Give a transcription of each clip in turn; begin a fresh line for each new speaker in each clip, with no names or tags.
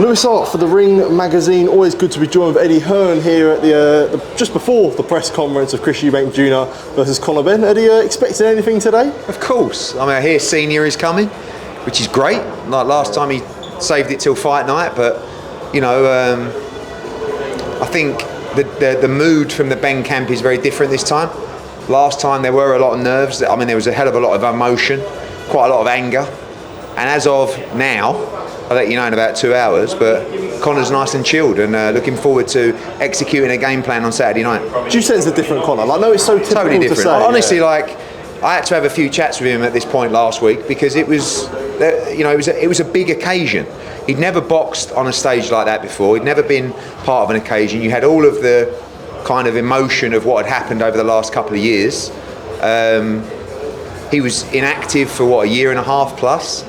Louis Art for the Ring magazine. Always good to be joined with Eddie Hearn here at the just before the press conference of Chris Eubank Jr versus Conor Benn. Eddie, expecting anything today?
Of course. I mean, I hear Senior is coming, which is great. Like last time, he saved it till fight night, but you know, I think the mood from the Benn camp is very different this time. Last time there were a lot of nerves. I mean, there was a hell of a lot of emotion, quite a lot of anger, and as of now, I'll let you know in about 2 hours, but Conor's nice and chilled and looking forward to executing a game plan on Saturday night.
Do you sense a different Conor? Like, I know it's so typical
totally different.
to say.
Honestly, like, I had to have a few chats with him at this point last week because it was, you know, it was a big occasion. He'd never boxed on a stage like that before. He'd never been part of an occasion. You had all of the kind of emotion of what had happened over the last couple of years. He was inactive for what, a year and a half plus.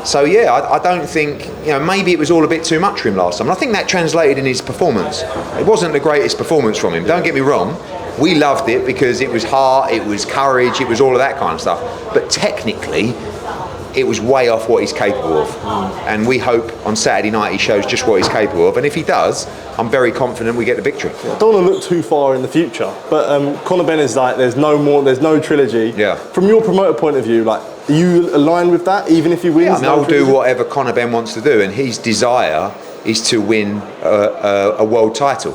So yeah, I don't think, you know, maybe it was all a bit too much for him last time. And I think that translated in his performance. It wasn't the greatest performance from him, don't get me wrong. We loved it because it was heart, it was courage, it was all of that kind of stuff. But technically, it was way off what he's capable of. And we hope on Saturday night he shows just what he's capable of. And if he does, I'm very confident we get the victory.
I don't want to look too far in the future, but Conor Benn is like, there's no trilogy.
Yeah. From
your promoter point of view, like, are you aligned with that, even if he wins?
Yeah, I mean, I'll do whatever Conor Benn wants to do, and his desire is to win a world title.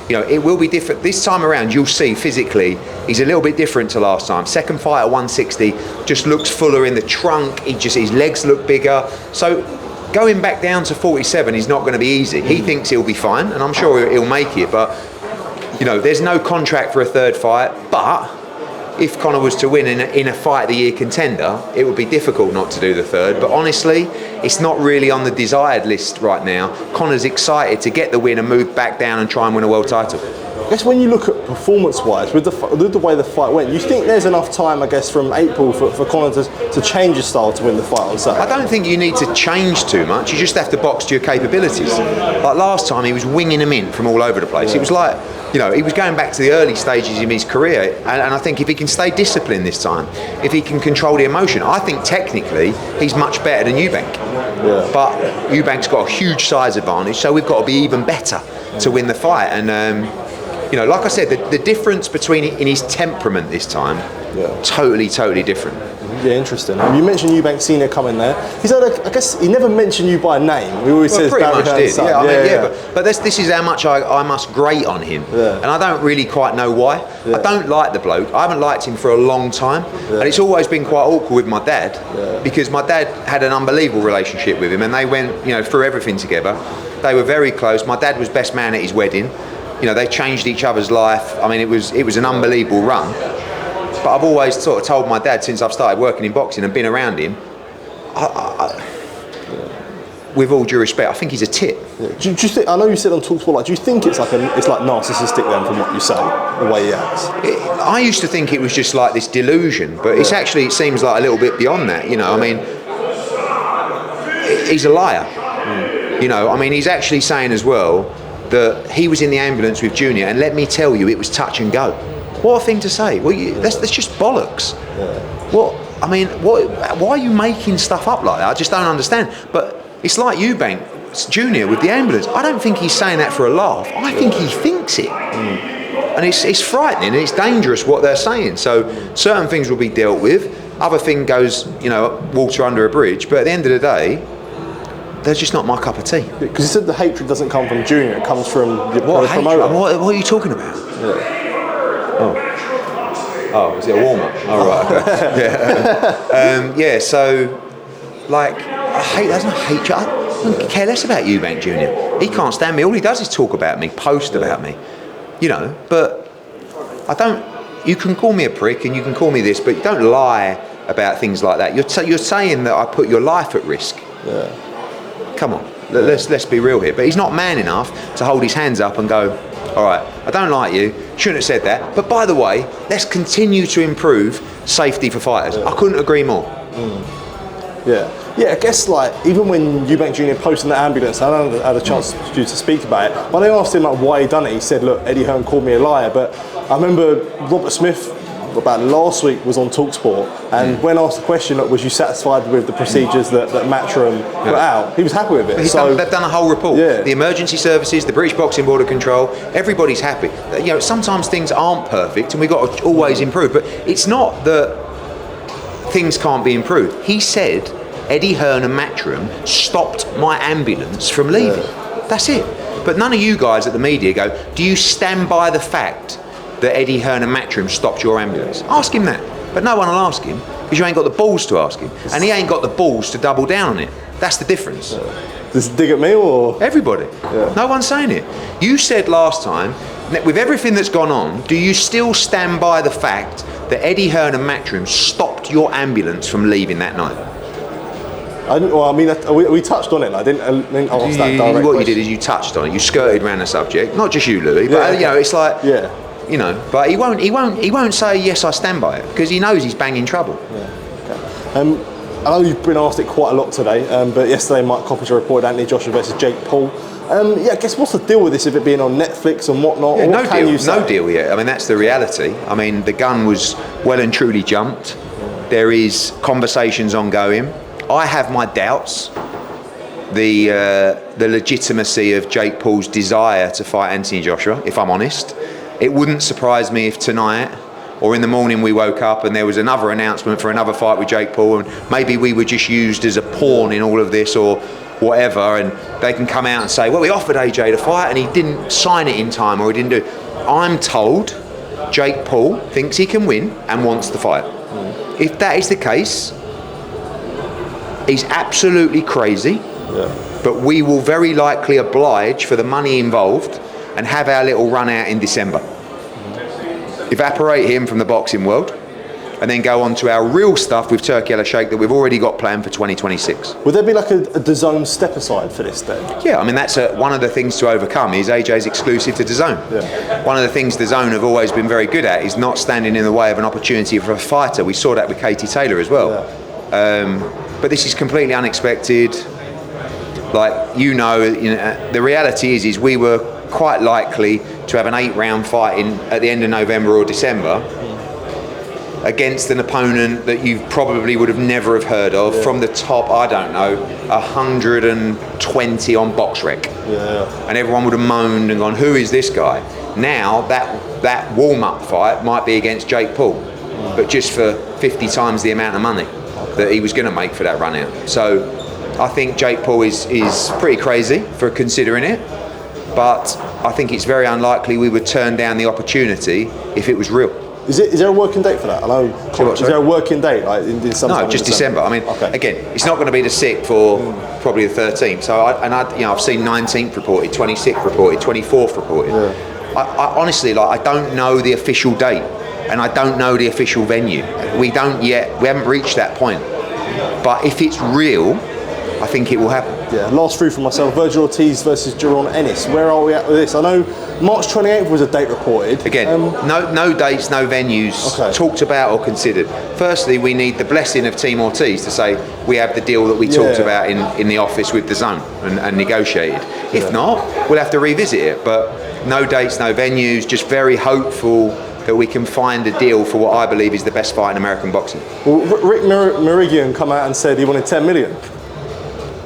You know, it will be different. This time around, you'll see physically, he's a little bit different to last time. Second fight at 160, just looks fuller in the trunk, his legs look bigger. So going back down to 47 is not going to be easy. He thinks he'll be fine, and I'm sure he'll make it, but, you know, there's no contract for a third fight, but if Conor was to win in a fight of the year contender, it would be difficult not to do the third. But honestly, it's not really on the desired list right now. Conor's excited to get the win and move back down and try and win a world title.
I guess when you look at performance-wise, with the way the fight went, you think there's enough time, I guess, from April for Conor to change his style to win the fight on Saturday?
I don't think you need to change too much. You just have to box to your capabilities. Like last time, he was winging them in from all over the place. Yeah. It was like, you know, he was going back to the early stages of his career, and I think if he can stay disciplined this time, if he can control the emotion, I think technically he's much better than Eubank. Yeah. But Eubank's got a huge size advantage, so we've got to be even better to win the fight. And you know, like I said, the difference between in his temperament this time, totally different.
Yeah, interesting. You mentioned Eubank Sr coming there. He's had I guess he never mentioned you by name. He always says
pretty much did.
Son.
Yeah, I mean, but this is how much I must grate on him, and I don't really quite know why. Yeah. I don't like the bloke. I haven't liked him for a long time, and it's always been quite awkward with my dad because my dad had an unbelievable relationship with him, and they went, you know, through everything together. They were very close. My dad was best man at his wedding. You know, they changed each other's life. I mean, it was an unbelievable run. But I've always sort of told my dad since I've started working in boxing and been around him, with all due respect, I think he's a tit.
Yeah. Do you think? I know you said on TalkSport, like, do you think it's like narcissistic then, from what you say, the way he acts?
I used to think it was just like this delusion, but it's actually, it seems like a little bit beyond that. You know, I mean, he's a liar. You know, I mean, he's actually saying as well that he was in the ambulance with Junior, and let me tell you, it was touch and go. What a thing to say. Well, that's just bollocks. Yeah. What, I mean, why are you making stuff up like that? I just don't understand. But it's like Eubank Jr with the ambulance. I don't think he's saying that for a laugh. I think he thinks it. And it's frightening and it's dangerous what they're saying. So certain things will be dealt with. Other thing goes, you know, water under a bridge. But at the end of the day, they're just not my cup of tea.
Because you said the hatred doesn't come from Junior, it comes from the promoter.
What are you talking about? Yeah. Oh, is it a warm-up? Oh, right, okay. Yeah, so, like, there's no hatred. I don't care less about Eubank Jr. He can't stand me. All he does is talk about me, post about me. You know, but I don't, you can call me a prick and you can call me this, but you don't lie about things like that. You're saying that I put your life at risk. Yeah. Come on, let's be real here. But he's not man enough to hold his hands up and go, all right, I don't like you, shouldn't have said that, but by the way, let's continue to improve safety for fighters. I couldn't agree more.
Yeah, I guess, like, even when Eubank Jr posted in the ambulance, I don't know, had a chance to speak about it, when they asked him like why he done it, he said, look, Eddie Hearn called me a liar, but I remember Robert Smith about last week was on TalkSport, and when asked the question, was you satisfied with the procedures that Matchroom put out, he was happy with it.
They've done a whole report.
Yeah.
The emergency services, the British Boxing Board of Control, everybody's happy. You know, sometimes things aren't perfect and we've got to always improve, but it's not that things can't be improved. He said Eddie Hearn and Matchroom stopped my ambulance from leaving. That's it. But none of you guys at the media go, do you stand by the fact that Eddie Hearn and Matchroom stopped your ambulance? Ask him that. But no one will ask him because you ain't got the balls to ask him. And he ain't got the balls to double down on it. That's the difference.
Just dig at me or?
Everybody. No one's saying it. You said last time, with everything that's gone on, do you still stand by the fact that Eddie Hearn and Matchroom stopped your ambulance from leaving that night?
We touched on it. I didn't ask that direct
What you did is you touched on it. You skirted around the subject. Not just you, Louis, but you know, it's like, you know. But he won't say yes, I stand by it because he knows he's banging trouble.
I know you've been asked it quite a lot today, but yesterday Mike Coppinger reported Anthony Joshua versus Jake Paul. I guess what's the deal with this? If it being on Netflix and whatnot?
Yeah,
what
no deal yet. I mean, that's the reality. I mean, the gun was well and truly jumped. There is conversations ongoing. I have my doubts. The legitimacy of Jake Paul's desire to fight Anthony Joshua, if I'm honest. It wouldn't surprise me if tonight or in the morning we woke up and there was another announcement for another fight with Jake Paul, and maybe we were just used as a pawn in all of this or whatever, and they can come out and say, well, we offered AJ to fight and he didn't sign it in time or he didn't do it. I'm told Jake Paul thinks he can win and wants the fight. If that is the case, he's absolutely crazy, but we will very likely oblige for the money involved and have our little run out in December. Evaporate him from the boxing world and then go on to our real stuff with Turkey Al Sheikh that we've already got planned for 2026.
Would there be like a DAZN step aside for this then?
Yeah, I mean, that's one of the things to overcome is AJ's exclusive to DAZN. One of the things DAZN have always been very good at is not standing in the way of an opportunity for a fighter. We saw that with Katie Taylor as well. But this is completely unexpected. Like, you know, the reality is we were quite likely to have an 8-round fight at the end of November or December against an opponent that you probably would have never have heard of from the top, I don't know, 120 on BoxRec. And everyone would have moaned and gone, who is this guy? Now that warm-up fight might be against Jake Paul, but just for 50 times the amount of money that he was going to make for that run out. So I think Jake Paul is pretty crazy for considering it, but I think it's very unlikely we would turn down the opportunity if it was real.
Is there a working date for that? I know. Is there a working date? Like in
no, just December. I mean, again, it's not going to be the 6th or probably the 13th. So I've seen 19th reported, 26th reported, 24th reported. I honestly, I don't know the official date, and I don't know the official venue. We haven't reached that point. But if it's real, I think it will happen.
Last three from myself. Vergil Ortiz versus Jaron Ennis. Where are we at with this? I know March 28th was a date reported.
Again, no dates, no venues talked about or considered. Firstly, we need the blessing of Team Ortiz to say we have the deal that we talked about in the office with DAZN and negotiated. If not, we'll have to revisit it. But no dates, no venues, just very hopeful that we can find a deal for what I believe is the best fight in American boxing.
Well, Rick Merigian come out and said he wanted 10 million.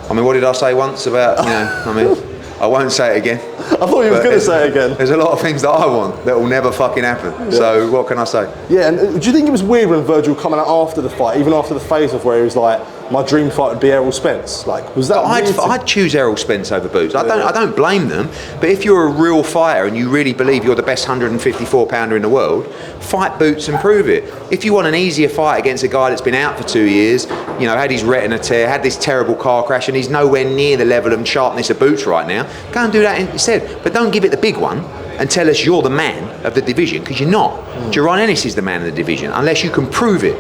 I mean, what did I say once about, I won't say it again.
I thought you were going to say it again.
There's a lot of things that I want that will never fucking happen. So what can I say?
Yeah, and do you think it was weird when Vergil coming out after the fight, even after the face-off where he was like, my dream fight would be Errol Spence? Like, was that
I'd choose Errol Spence over Boots. I don't blame them, but if you're a real fighter and you really believe you're the best 154-pounder in the world, fight Boots and prove it. If you want an easier fight against a guy that's been out for 2 years, had his retina tear, had this terrible car crash, and he's nowhere near the level and sharpness of Boots right now, go and do that instead. But don't give it the big one and tell us you're the man of the division, because you're not. Jaron Ennis is the man of the division, unless you can prove it.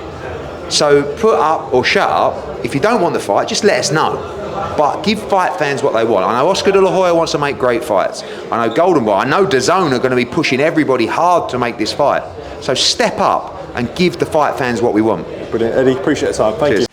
So put up or shut up. If you don't want the fight, just let us know. But give fight fans what they want. I know Oscar De La Hoya wants to make great fights. I know Golden Boy. I know DAZN are going to be pushing everybody hard to make this fight. So step up and give the fight fans what we want.
Brilliant, Eddie. Appreciate the time. Thank you.